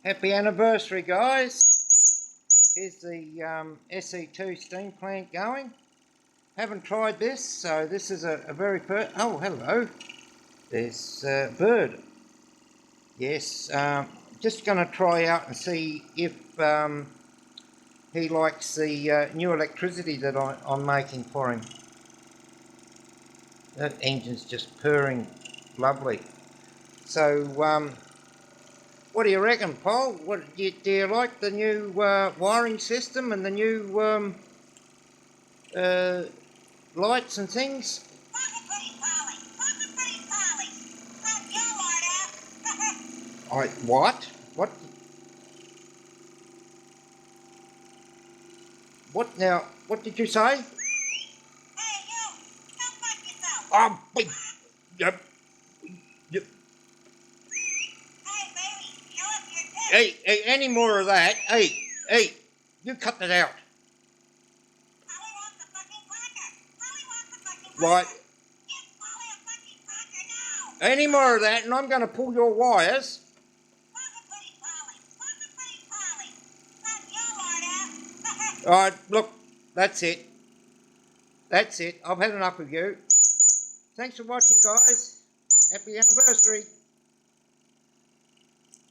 Happy anniversary, guys. Here's the SE2 steam plant going. Haven't tried this, so this is a very first. Oh, hello. There's Bird. Yes, just going to try out and see if he likes the new electricity that I'm making for him. That engine's just purring lovely. So, what do you reckon, Paul? What do you like the new wiring system and the new lights and things? What? What? What now? What did you say? Hey, you! Don't fuck yourself! Oh, yep. Hey, baby, you left your dick! Hey, any more of that? Hey, you cut that out. Polly wants the fucking cracker! Polly wants the fucking cracker! Right. Give Polly a fucking cracker now! Any more of that, and I'm going to pull your wires. Positivity, Polly! Positivity, Polly! Not you, Arda! All right, look, that's it. That's it. I've had enough of you. Thanks for watching, guys. Happy anniversary.